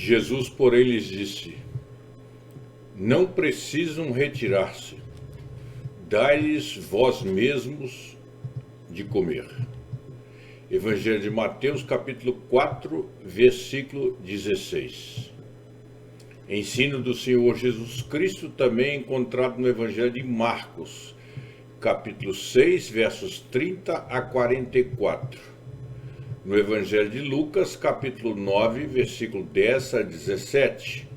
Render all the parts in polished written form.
Jesus, porém, lhes disse: não precisam retirar-se, dai-lhes vós mesmos de comer. Evangelho de Mateus, capítulo 4, versículo 16. Ensino do Senhor Jesus Cristo, também encontrado no Evangelho de Marcos, capítulo 6, versos 30 a 44. No Evangelho de Lucas, capítulo 9, versículo 10 a 17.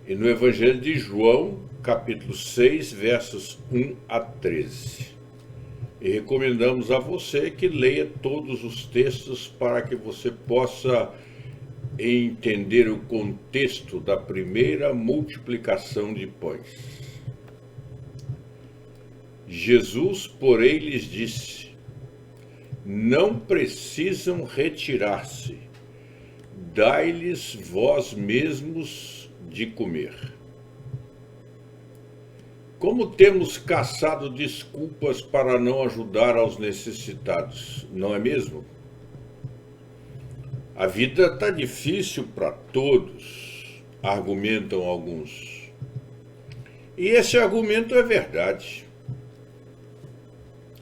E no Evangelho de João, capítulo 6, versos 1 a 13. E recomendamos a você que leia todos os textos para que você possa entender o contexto da primeira multiplicação de pães. Jesus, porém, lhes disse: não precisam retirar-se, dai-lhes vós mesmos de comer. Como temos caçado desculpas para não ajudar aos necessitados, não é mesmo? A vida está difícil para todos, argumentam alguns. E esse argumento é verdade.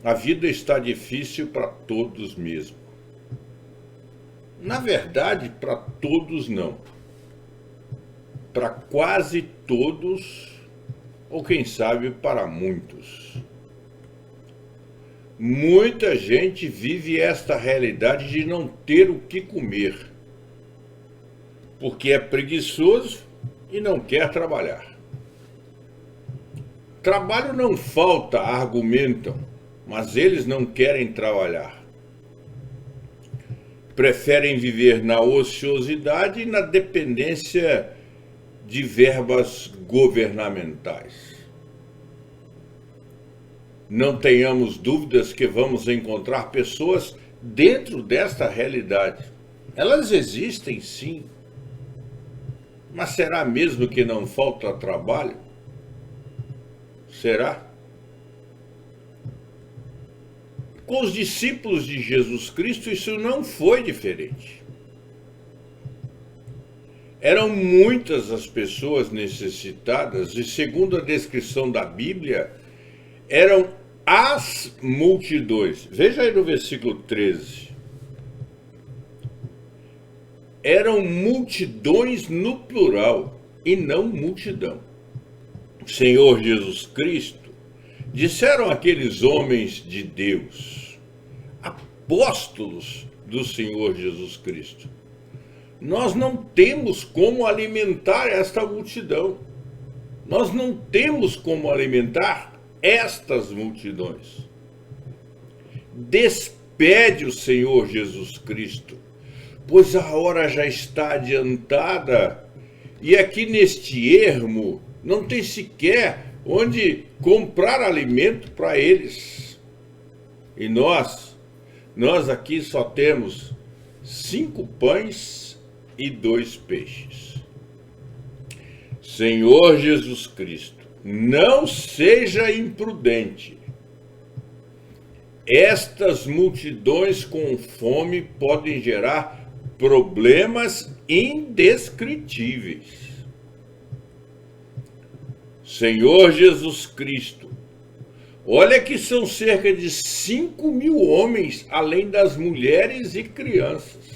A vida está difícil para todos mesmo. Na verdade, para todos não. Para quase todos, ou quem sabe para muitos. Muita gente vive esta realidade de não ter o que comer, porque é preguiçoso e não quer trabalhar. Trabalho não falta, argumentam, mas eles não querem trabalhar. Preferem viver na ociosidade e na dependência de verbas governamentais. Não tenhamos dúvidas que vamos encontrar pessoas dentro desta realidade. Elas existem, sim. Mas será mesmo que não falta trabalho? Será? Com os discípulos de Jesus Cristo, isso não foi diferente. Eram muitas as pessoas necessitadas e, segundo a descrição da Bíblia, eram as multidões. Veja aí no versículo 13. Eram multidões no plural e não multidão. Senhor Jesus Cristo, disseram aqueles homens de Deus, apóstolos do Senhor Jesus Cristo: nós não temos como alimentar esta multidão. Nós não temos como alimentar estas multidões. Despede o Senhor Jesus Cristo, pois a hora já está adiantada, e aqui neste ermo não tem sequer onde comprar alimento para eles. E nós aqui só temos 5 pães e 2 peixes. Senhor Jesus Cristo, não seja imprudente. Estas multidões com fome podem gerar problemas indescritíveis. Senhor Jesus Cristo, olha que são cerca de 5.000 homens, além das mulheres e crianças.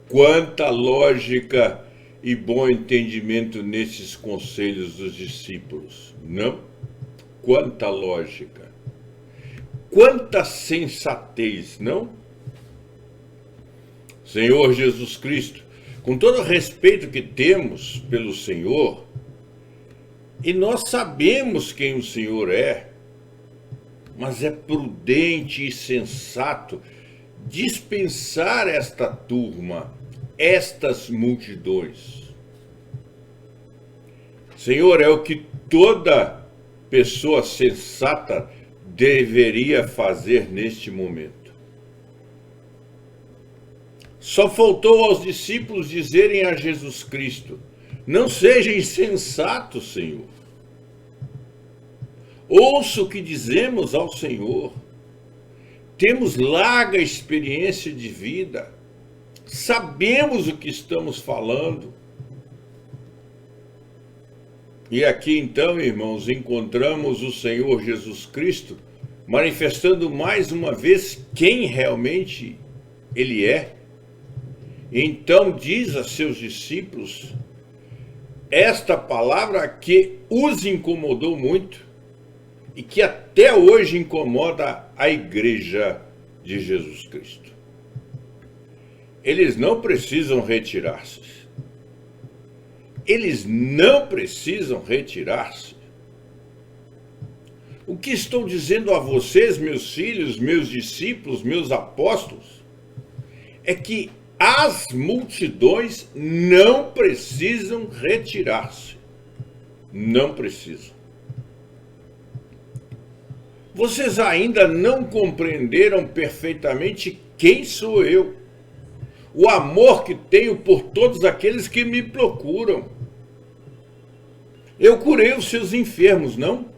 Quanta lógica e bom entendimento nesses conselhos dos discípulos, não? Quanta lógica, quanta sensatez, não? Senhor Jesus Cristo, com todo o respeito que temos pelo Senhor, e nós sabemos quem o Senhor é, mas é prudente e sensato dispensar esta turma, estas multidões. Senhor, é o que toda pessoa sensata deveria fazer neste momento. Só faltou aos discípulos dizerem a Jesus Cristo: não seja insensato, Senhor. Ouça o que dizemos ao Senhor. Temos larga experiência de vida. sabemos o que estamos falando. E aqui então, irmãos, encontramos o Senhor Jesus Cristo manifestando mais uma vez quem realmente Ele é. Então diz a seus discípulos esta palavra que os incomodou muito e que até hoje incomoda a igreja de Jesus Cristo. Eles não precisam retirar-se. Eles não precisam retirar-se. O que estou dizendo a vocês, meus filhos, meus discípulos, meus apóstolos, é que as multidões não precisam retirar-se. Não precisam. Vocês ainda não compreenderam perfeitamente quem sou eu. O amor que tenho por todos aqueles que me procuram. Eu curei os seus enfermos, não?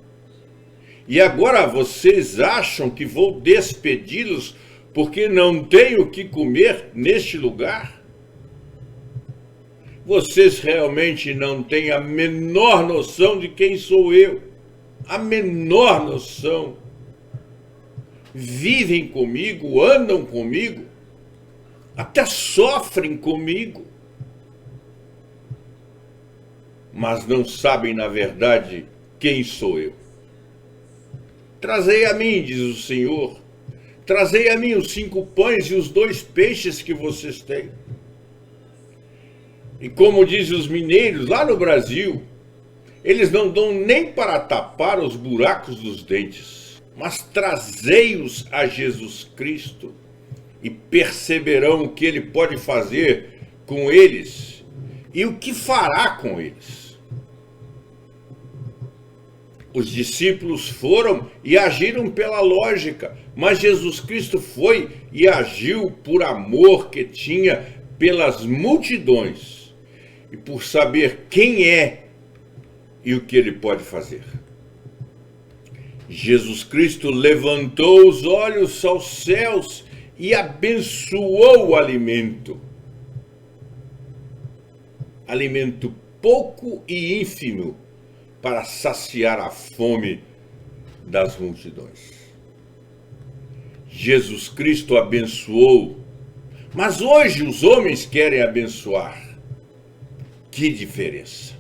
E agora vocês acham que vou despedi-los porque não tenho o que comer neste lugar? Vocês realmente não têm a menor noção de quem sou eu. A menor noção. Vivem comigo, andam comigo, até sofrem comigo. Mas não sabem, na verdade, quem sou eu. Trazei a mim, diz o Senhor, trazei a mim os 5 pães e os 2 peixes que vocês têm. E como dizem os mineiros lá no Brasil, eles não dão nem para tapar os buracos dos dentes, mas trazei-os a Jesus Cristo e perceberão o que Ele pode fazer com eles e o que fará com eles. Os discípulos foram e agiram pela lógica, mas Jesus Cristo foi e agiu por amor que tinha pelas multidões e por saber quem é e o que Ele pode fazer. Jesus Cristo levantou os olhos aos céus e abençoou o alimento. Alimento pouco e ínfimo para saciar a fome das multidões. Jesus Cristo abençoou, mas hoje os homens querem abençoar. Que diferença!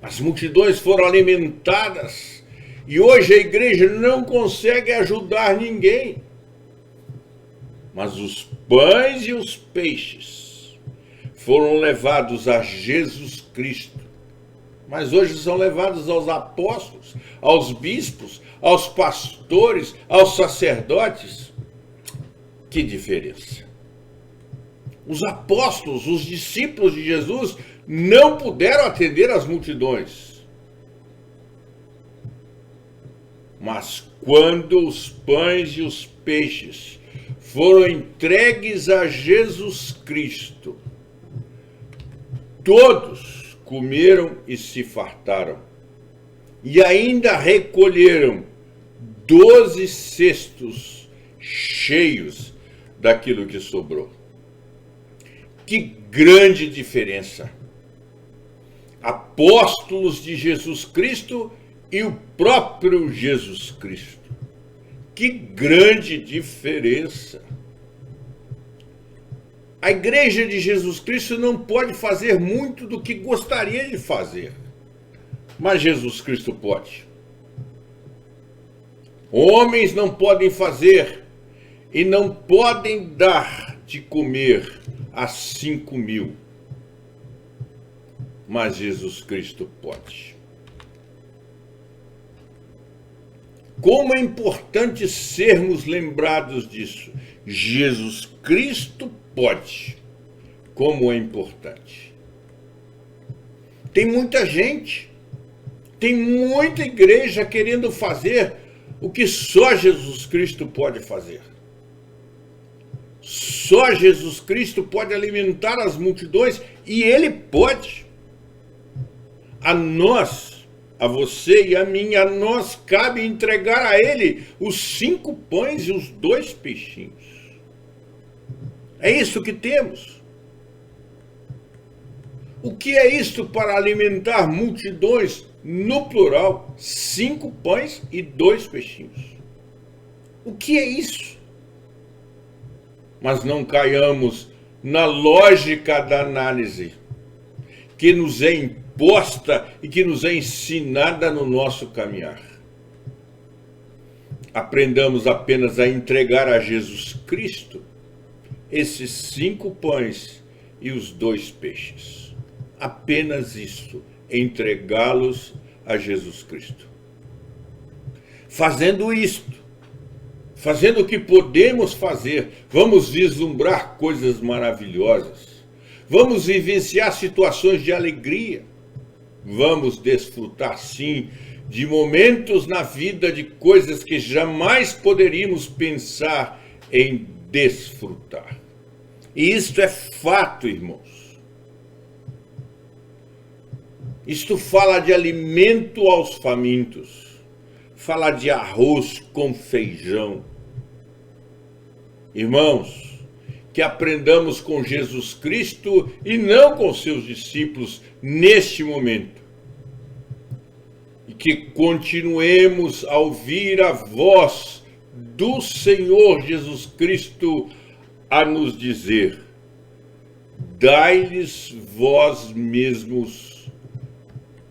As multidões foram alimentadas e hoje a igreja não consegue ajudar ninguém. Mas os pães e os peixes foram levados a Jesus Cristo. Mas hoje são levados aos apóstolos, aos bispos, aos pastores, aos sacerdotes. Que diferença! Os apóstolos, os discípulos de Jesus, não puderam atender as multidões. Mas quando os pães e os peixes foram entregues a Jesus Cristo, todos comeram e se fartaram, e ainda recolheram 12 cestos cheios daquilo que sobrou. Que grande diferença! Apóstolos de Jesus Cristo e o próprio Jesus Cristo. Que grande diferença! A igreja de Jesus Cristo não pode fazer muito do que gostaria de fazer, mas Jesus Cristo pode. Homens não podem fazer e não podem dar de comer a 5.000, mas Jesus Cristo pode. Como é importante sermos lembrados disso. Jesus Cristo pode. Como é importante. Tem muita gente, tem muita igreja querendo fazer o que só Jesus Cristo pode fazer. Só Jesus Cristo pode alimentar as multidões e Ele pode. A nós, a você e a mim, a nós cabe entregar a Ele os 5 pães e os 2 peixinhos. É isso que temos. O que é isto para alimentar multidões, no plural, 5 pães e 2 peixinhos? O que é isso? Mas não caiamos na lógica da análise que nos é imposta e que nos é ensinada no nosso caminhar. Aprendamos apenas a entregar a Jesus Cristo esses 5 pães e os 2 peixes. Apenas isso, entregá-los a Jesus Cristo. Fazendo isto, fazendo o que podemos fazer, vamos vislumbrar coisas maravilhosas, vamos vivenciar situações de alegria, vamos desfrutar sim de momentos na vida de coisas que jamais poderíamos pensar em desfrutar. E isto é fato, irmãos. Isto fala de alimento aos famintos, fala de arroz com feijão. Irmãos, que aprendamos com Jesus Cristo e não com seus discípulos neste momento. E que continuemos a ouvir a voz do Senhor Jesus Cristo a nos dizer: dai-lhes vós mesmos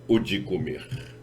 o de comer.